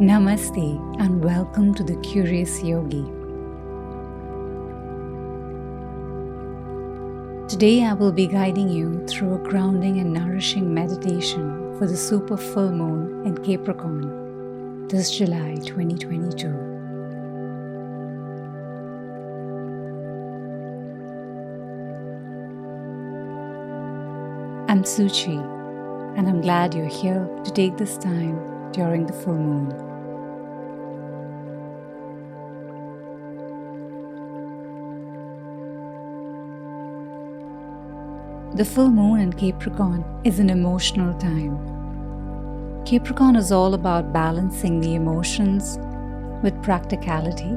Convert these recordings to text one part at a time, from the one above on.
Namaste and welcome to the Curious Yogi. Today I will be guiding you through a grounding and nourishing meditation for the super full moon in Capricorn this July 2022. I'm Suchi, and I'm glad you're here to take this time during the full moon. The full moon in Capricorn is an emotional time. Capricorn is all about balancing the emotions with practicality.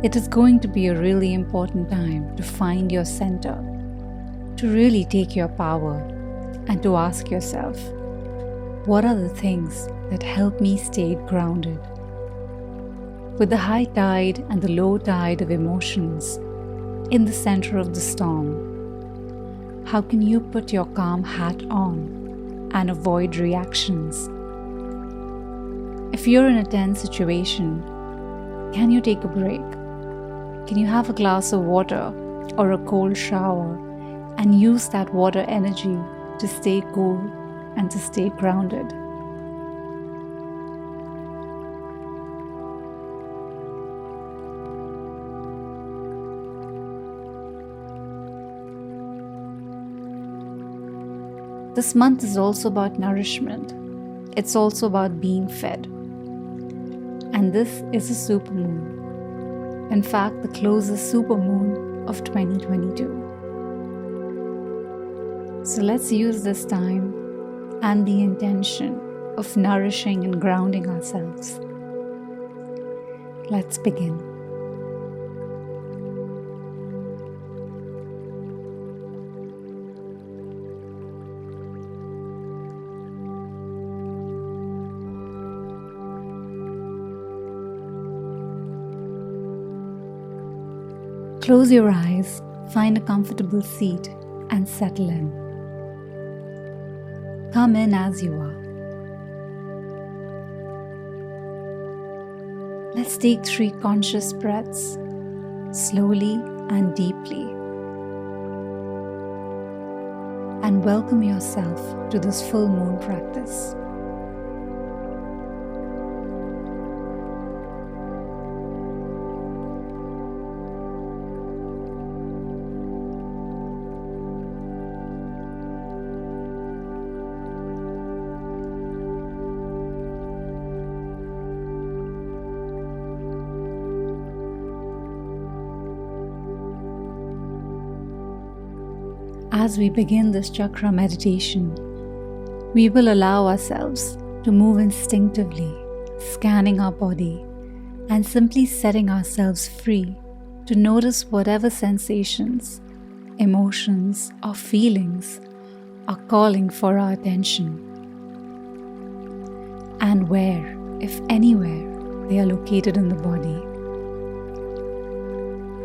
It is going to be a really important time to find your center, to really take your power, and to ask yourself, what are the things that help me stay grounded? With the high tide and the low tide of emotions in the center of the storm, how can you put your calm hat on and avoid reactions? If you're in a tense situation, can you take a break? Can you have a glass of water or a cold shower and use that water energy to stay cool and to stay grounded? This month is also about nourishment. It's also about being fed. And this is a supermoon. In fact, the closest supermoon of 2022. So let's use this time and the intention of nourishing and grounding ourselves. Let's begin. Close your eyes, find a comfortable seat, and settle in. Come in as you are. Let's take 3 conscious breaths, slowly and deeply. And welcome yourself to this full moon practice. As we begin this chakra meditation, we will allow ourselves to move instinctively, scanning our body and simply setting ourselves free to notice whatever sensations, emotions, or feelings are calling for our attention, and where, if anywhere, they are located in the body.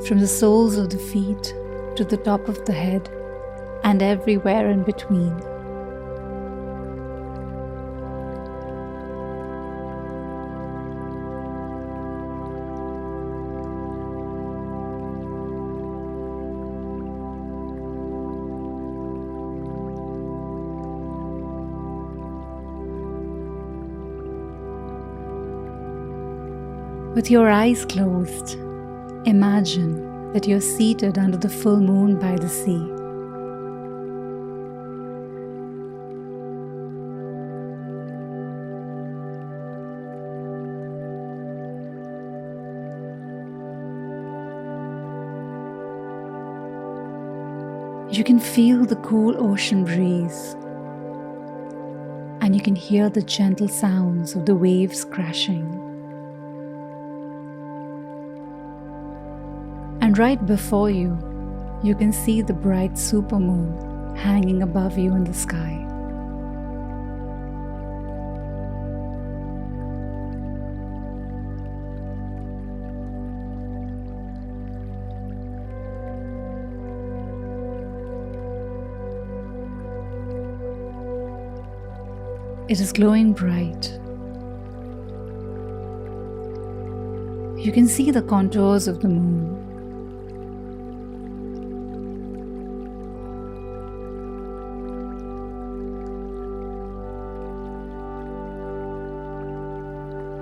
From the soles of the feet to the top of the head, and everywhere in between. With your eyes closed, imagine that you're seated under the full moon by the sea. You can feel the cool ocean breeze, and you can hear the gentle sounds of the waves crashing. And right before you, you can see the bright supermoon hanging above you in the sky. It is glowing bright, You can see the contours of the moon.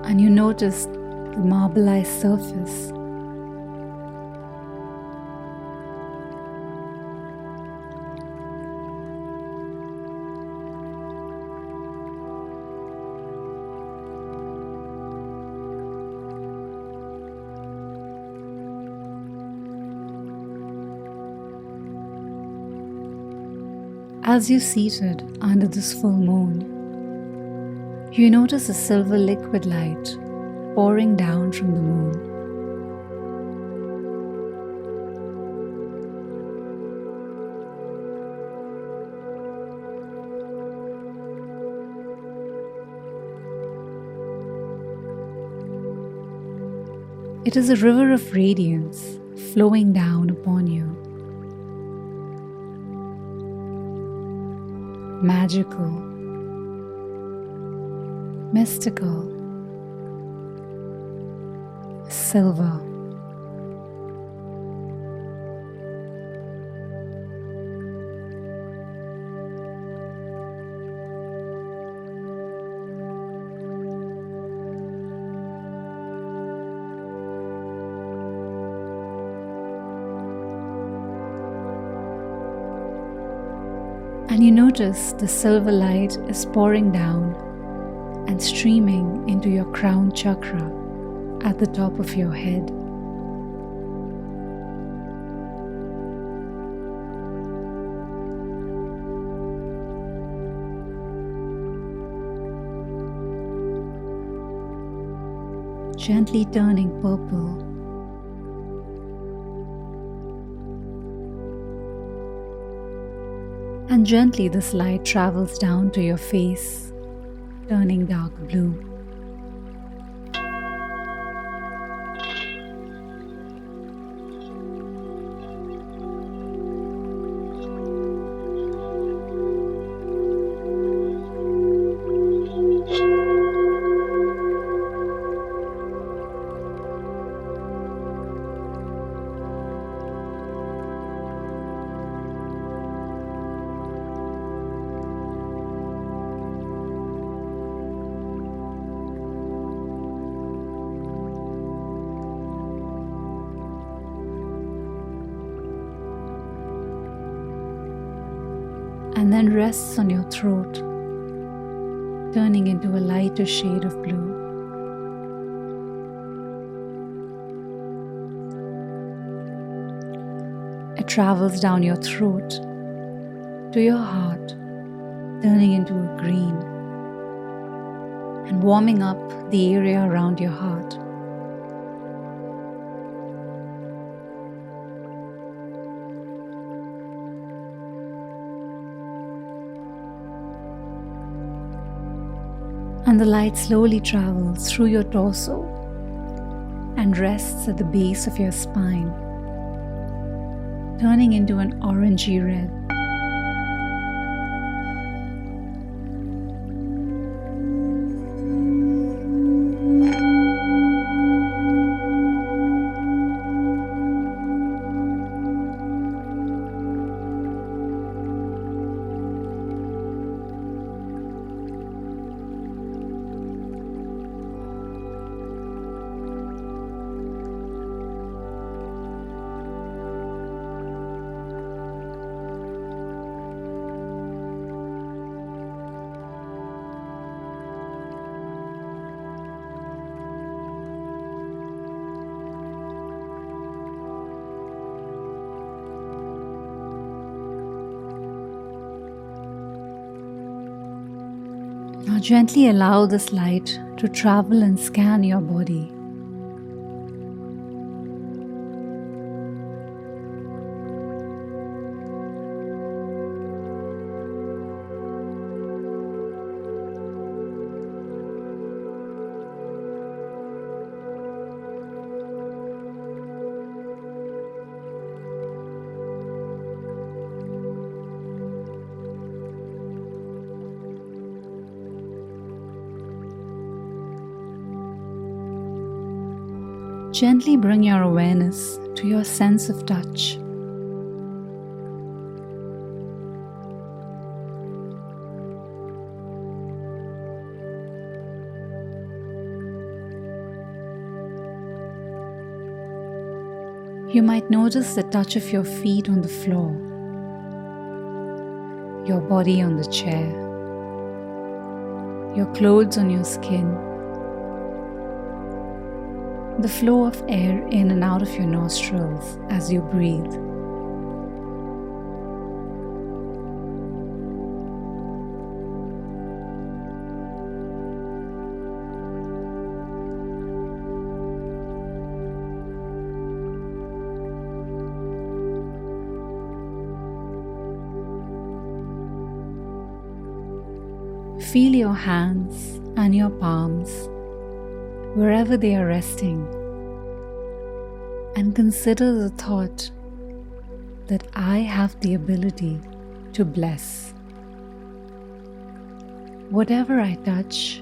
And you notice the marbleized surface. As you're seated under this full moon, you notice a silver liquid light pouring down from the moon. It is a river of radiance flowing down upon you. Magical, mystical, silver. And you notice the silver light is pouring down and streaming into your crown chakra at the top of your head. Gently turning purple. And gently this light travels down to your face, turning dark blue. And then rests on your throat, turning into a lighter shade of blue. It travels down your throat to your heart, turning into a green and warming up the area around your heart. And the light slowly travels through your torso and rests at the base of your spine, turning into an orangey red. Now gently allow this light to travel and scan your body. Gently bring your awareness to your sense of touch. You might notice the touch of your feet on the floor, your body on the chair, your clothes on your skin, the flow of air in and out of your nostrils as you breathe. Feel your hands and your palms wherever they are resting, and consider the thought that I have the ability to bless. Whatever I touch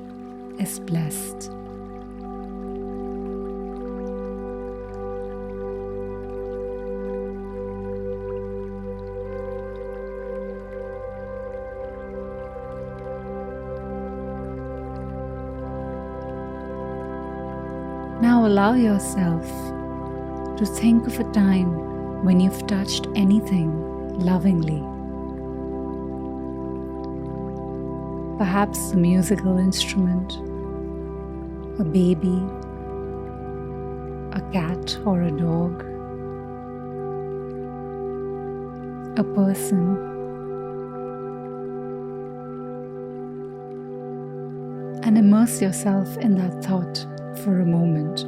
is blessed. Now allow yourself to think of a time when you've touched anything lovingly. Perhaps a musical instrument, a baby, a cat or a dog, a person, and immerse yourself in that thought for a moment.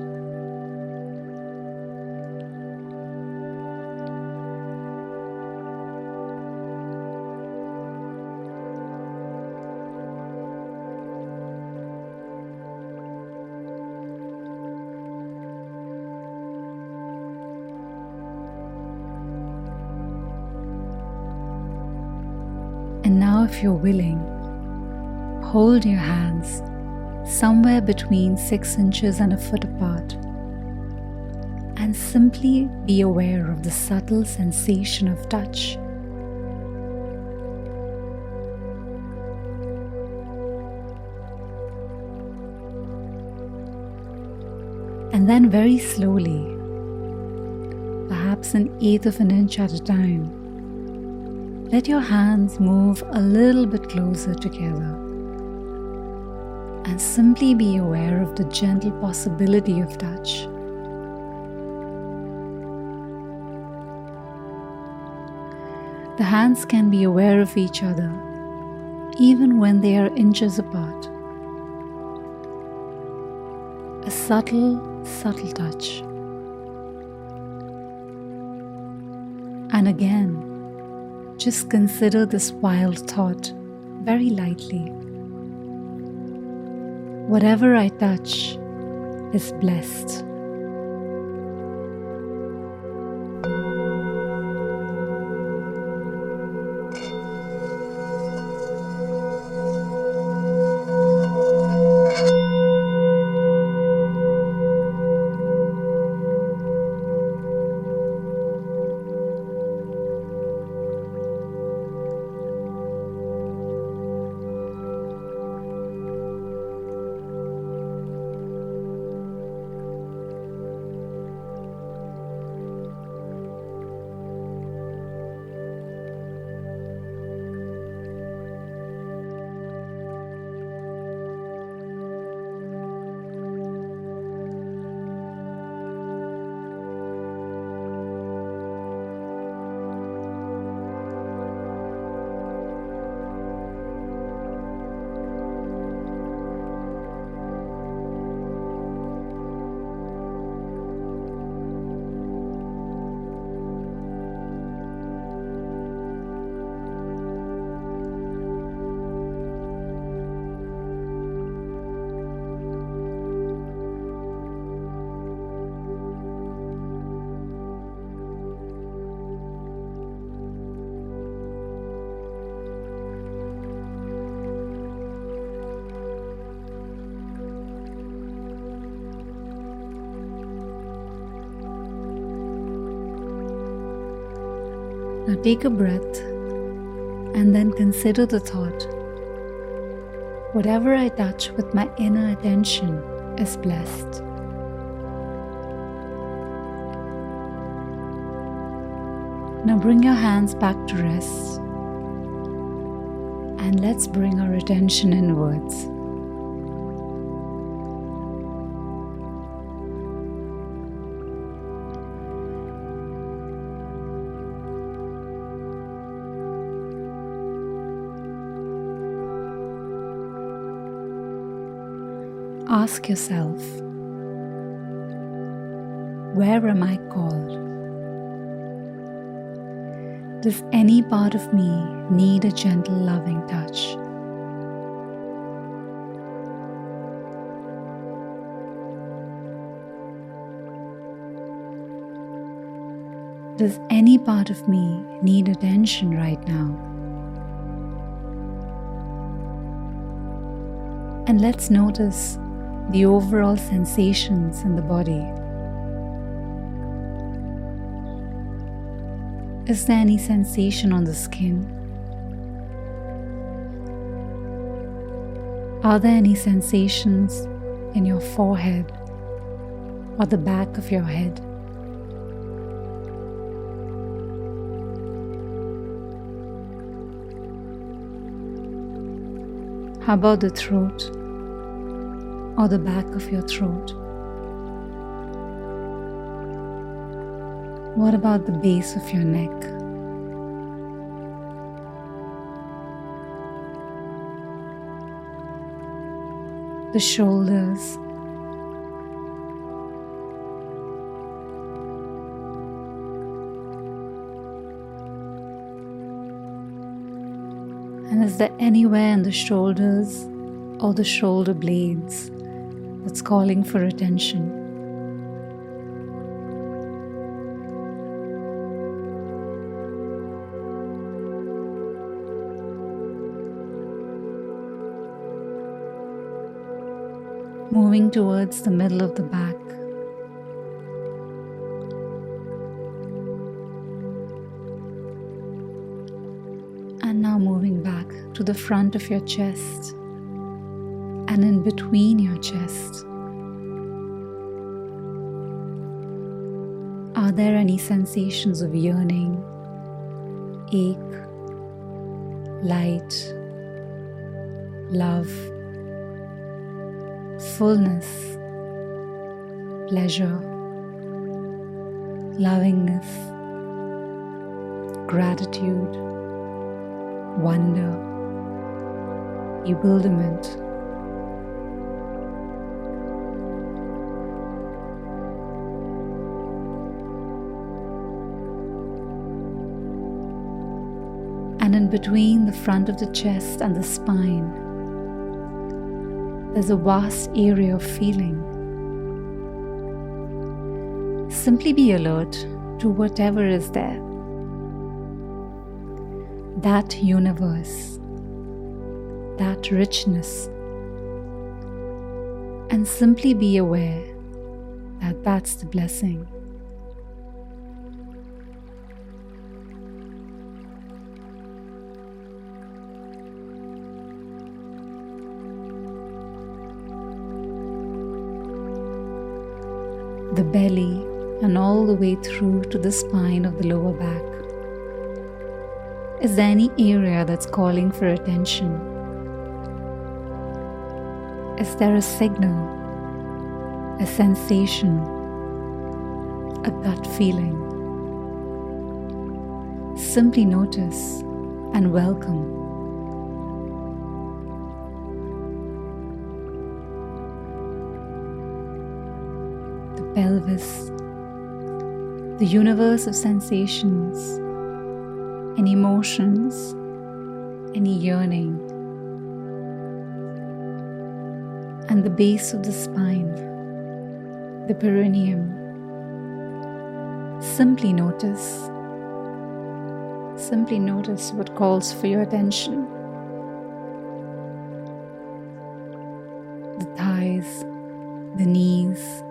And now, if you're willing, hold your hands somewhere between 6 inches and a foot apart, and simply be aware of the subtle sensation of touch. And then very slowly, perhaps 1/8 of an inch at a time, let your hands move a little bit closer together. And simply be aware of the gentle possibility of touch. The hands can be aware of each other, even when they are inches apart. A subtle, subtle touch. And again, just consider this wild thought very lightly. Whatever I touch is blessed. Now take a breath and then consider the thought: whatever I touch with my inner attention is blessed. Now bring your hands back to rest and let's bring our attention inwards. Ask yourself, where am I called? Does any part of me need a gentle, loving touch? Does any part of me need attention right now? And let's notice the overall sensations in the body. Is there any sensation on the skin? Are there any sensations in your forehead or the back of your head? How about the throat or the back of your throat? What about the base of your neck? The shoulders? And is there anywhere in the shoulders or the shoulder blades that's calling for attention? Moving towards the middle of the back. And now moving back to the front of your chest and in between your chest. Are there any sensations of yearning, ache, light, love, fullness, pleasure, lovingness, gratitude, wonder, bewilderment? And in between the front of the chest and the spine, there's a vast area of feeling. Simply be alert to whatever is there. That universe, that richness, and simply be aware that that's the blessing. The belly and all the way through to the spine of the lower back. Is there any area that's calling for attention? Is there a signal, a sensation, a gut feeling? Simply notice and welcome. Pelvis, the universe of sensations and emotions, any yearning, and the base of the spine, the perineum. Simply notice what calls for your attention. The thighs, the knees,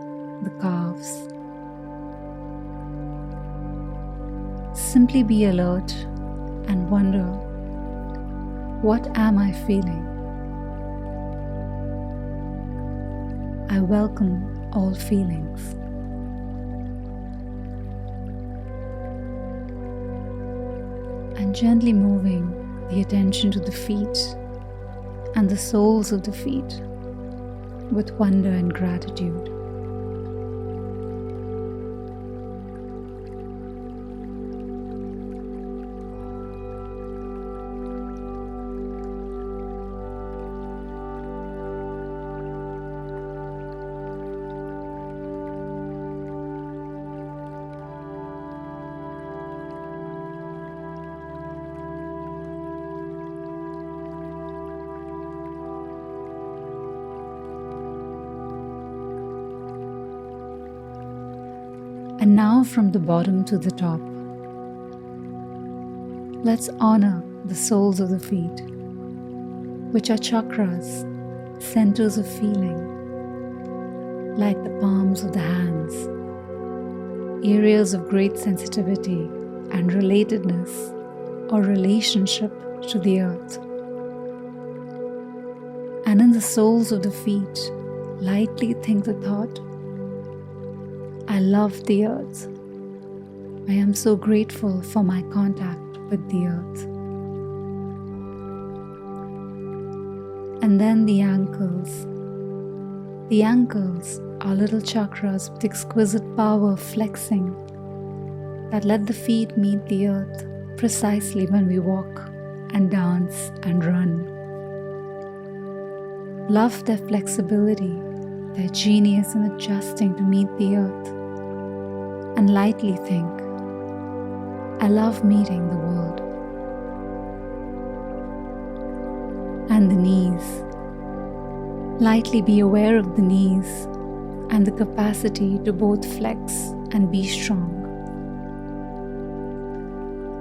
the calves. simply be alert and wonder, what am I feeling? I welcome all feelings. And gently moving the attention to the feet and the soles of the feet with wonder and gratitude. And now from the bottom to the top, let's honor the soles of the feet, which are chakras, centers of feeling, like the palms of the hands, areas of great sensitivity and relatedness or relationship to the earth. And in the soles of the feet, lightly think the thought, I love the earth. I am so grateful for my contact with the earth. And then the ankles. The ankles are little chakras with exquisite power flexing that let the feet meet the earth precisely when we walk and dance and run. Love their flexibility, their genius in adjusting to meet the earth. And lightly think, I love meeting the world. And the knees. Lightly be aware of the knees and the capacity to both flex and be strong.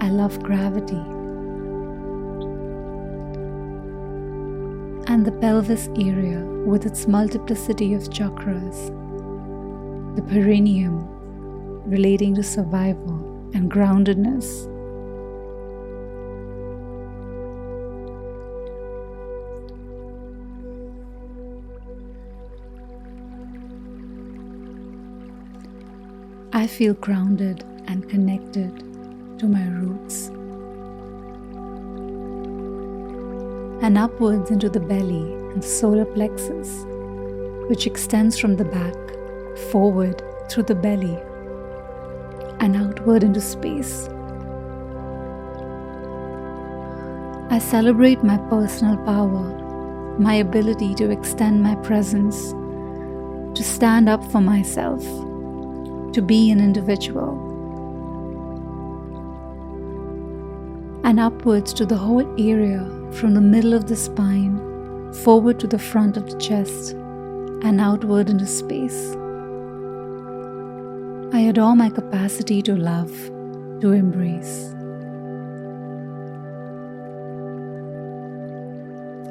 I love gravity. And the pelvis area with its multiplicity of chakras. The perineum, relating to survival and groundedness. I feel grounded and connected to my roots. And upwards into the belly and the solar plexus, which extends from the back, forward through the belly, and outward into space. I celebrate my personal power, my ability to extend my presence, to stand up for myself, to be an individual. And upwards to the whole area from the middle of the spine, forward to the front of the chest, and outward into space. I adore my capacity to love, to embrace.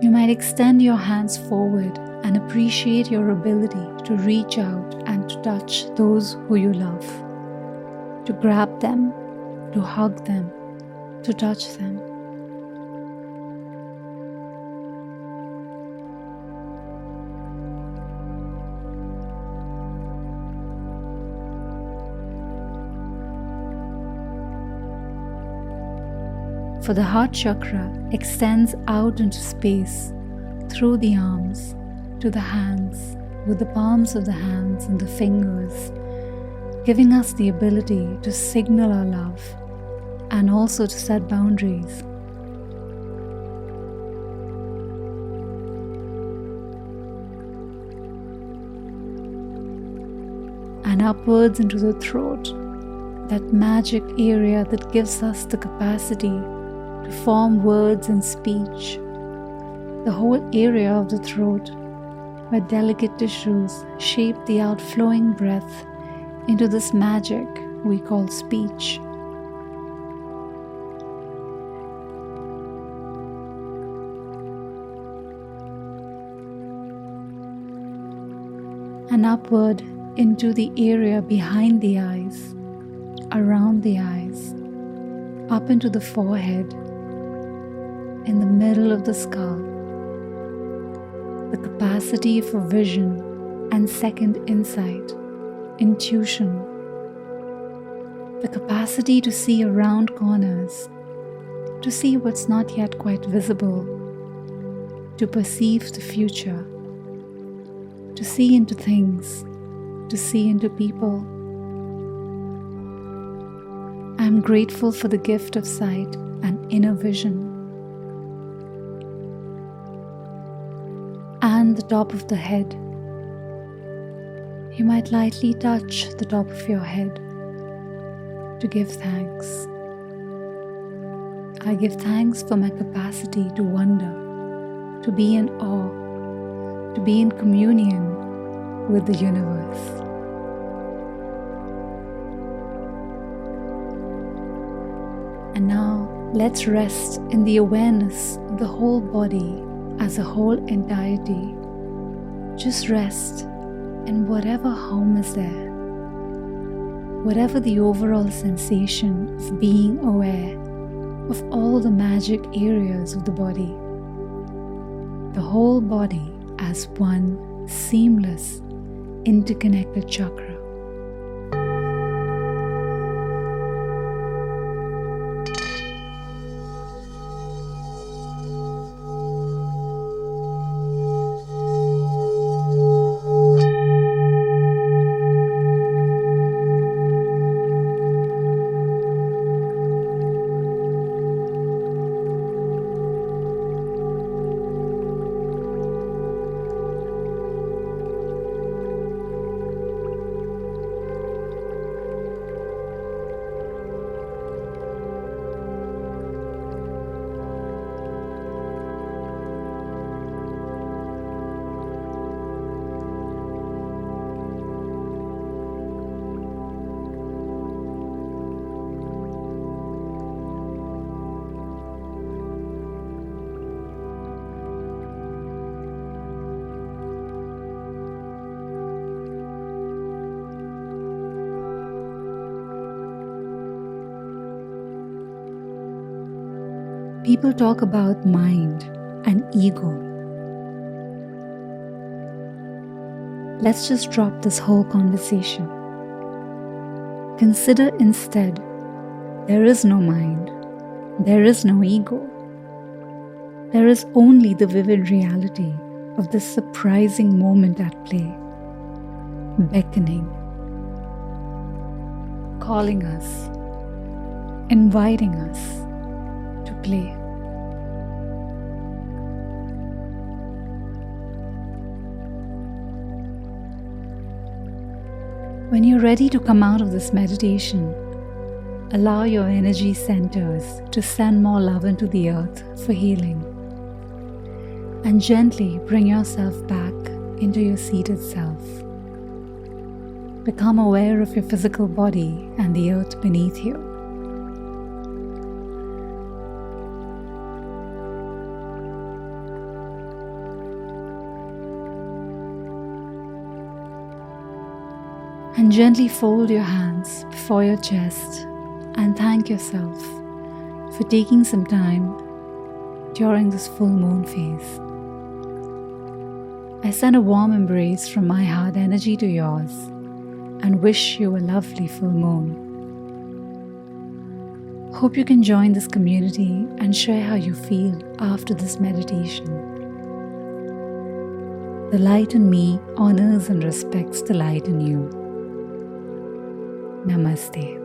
You might extend your hands forward and appreciate your ability to reach out and to touch those who you love, to grab them, to hug them, to touch them. For the heart chakra extends out into space through the arms to the hands, with the palms of the hands and the fingers, giving us the ability to signal our love and also to set boundaries. And upwards into the throat, that magic area that gives us the capacity to form words and speech, the whole area of the throat where delicate tissues shape the outflowing breath into this magic we call speech. And upward into the area behind the eyes, around the eyes, up into the forehead, in the middle of the skull, the capacity for vision and second insight, intuition, the capacity to see around corners, to see what's not yet quite visible, to perceive the future, to see into things, to see into people. I'm grateful for the gift of sight and inner vision. And the top of the head. You might lightly touch the top of your head to give thanks. I give thanks for my capacity to wonder, to be in awe, to be in communion with the universe. And now let's rest in the awareness of the whole body as a whole entirety. Just rest in whatever home is there, whatever the overall sensation of being aware of all the magic areas of the body. The whole body as one seamless, interconnected chakra. People talk about mind and ego. Let's just drop this whole conversation. Consider instead, there is no mind, there is no ego. There is only the vivid reality of this surprising moment at play, beckoning, calling us, inviting us to play. When you're ready to come out of this meditation, allow your energy centers to send more love into the earth for healing, and gently bring yourself back into your seated self. Become aware of your physical body and the earth beneath you. And gently fold your hands before your chest and thank yourself for taking some time during this full moon phase. I send a warm embrace from my heart energy to yours and wish you a lovely full moon. Hope you can join this community and share how you feel after this meditation. The light in me honors and respects the light in you. Namaste.